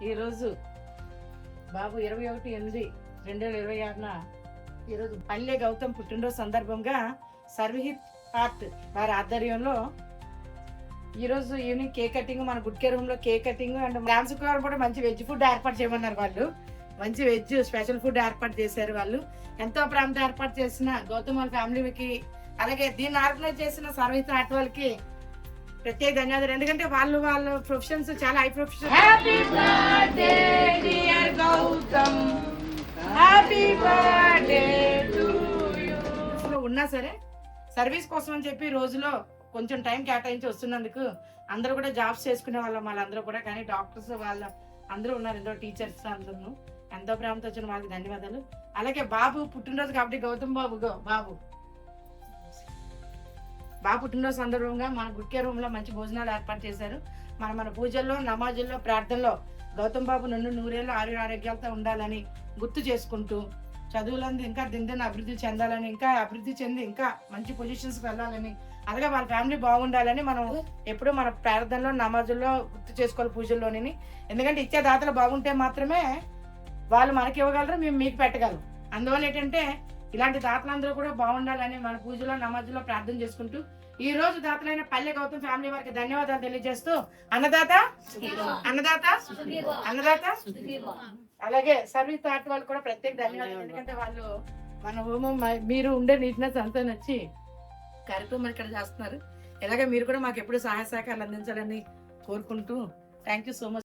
ఈరోజు బాబు 21/8/2026 ఈరోజు పల్లె గౌతమ్ పుట్టినరోజు సందర్భంగా సర్వహిత్ ఆర్ట్ వారి ఆధ్వర్యంలో ఈరోజు ఈవినింగ్ కేక్ కటింగ్, మన గుడ్ కేర్ రూమ్ లో కేక్ కటింగ్ అండ్ డాన్స్ కూడా మంచి వెజ్ ఫుడ్ ఏర్పాటు చేయమన్నారు. వాళ్ళు మంచి వెజ్ స్పెషల్ ఫుడ్ ఏర్పాటు చేశారు. వాళ్ళు ఎంతో ప్రేమతో ఏర్పాటు చేసిన గౌతమ్ వాళ్ళ ఫ్యామిలీకి, అలాగే దీన్ని ఆర్గనైజ్ చేసిన సర్వహిత్ ఆర్ట్ వాళ్ళకి ప్రత్యేక ధన్యవాదాలు. ఎందుకంటే వాళ్ళ ప్రొఫెషన్స్ చాలా high profession. Happy birthday dear Gautam, happy birthday to you. ఉన్నా సరే సర్వీస్ కోసం అని చెప్పి రోజులో కొంచెం టైం కేటాయించి వస్తున్నందుకు అందరూ కూడా జాబ్స్ చేసుకునే వాళ్ళందరూ కూడా, కానీ డాక్టర్స్ వాళ్ళ అందరూ ఉన్నారు, ఎంతో టీచర్స్ అందరూ ఎంతో ప్రేమతో వచ్చిన వాళ్ళకి ధన్యవాదాలు. అలాగే బాబు పుట్టినరోజు కాబట్టి గౌతమ్ బాబు పుట్టినరోజు సందర్భంగా మన గుడ్ కేర్ రూమ్ లో మంచి భోజనాలు ఏర్పాటు చేశారు. మన పూజల్లో, నమాజుల్లో, ప్రార్థనలో గౌతమ్ బాబు నూరేళ్ళు ఆరోగ్యాలతో ఉండాలని గుర్తు చేసుకుంటూ, చదువులందు ఇంకా దిందన అభివృద్ధి చెందాలని, ఇంకా అభివృద్ధి చెంది ఇంకా మంచి పొజిషన్స్కి వెళ్ళాలని, అలాగే వాళ్ళ ఫ్యామిలీ బాగుండాలని మనం ఎప్పుడూ మన ప్రార్థనలో, నమాజుల్లో గుర్తు చేసుకోవాలి, పూజల్లోని. ఎందుకంటే ఇచ్చే దాతలు బాగుంటే మాత్రమే వాళ్ళు మనకి ఇవ్వగలరు, మేము మీకు పెట్టగలరు. అందువల్ల ఏంటంటే ఇలాంటి దాతలందరూ కూడా బాగుండాలని మన పూజలో, నమాజులో ప్రార్థన చేసుకుంటూ ఈ రోజు దాతలైన పల్లె గౌతమ్ ఫ్యామిలీ వారికి ధన్యవాదాలు తెలియజేస్తూ, అన్నదాత అలాగే సర్వీస్ ఆర్ట్ వాళ్ళు కూడా ప్రత్యేక ధన్యవాదాలు. ఎందుకంటే వాళ్ళు మన హోమం, మీరు ఉండే నీట్నెస్ అంతా నచ్చి కార్యక్రమం ఇక్కడ చేస్తున్నారు. ఇలాగే మీరు కూడా మాకు ఎప్పుడు సహాయ సహకారాలు అందించాలని కోరుకుంటూ థ్యాంక్ యూ సో మచ్.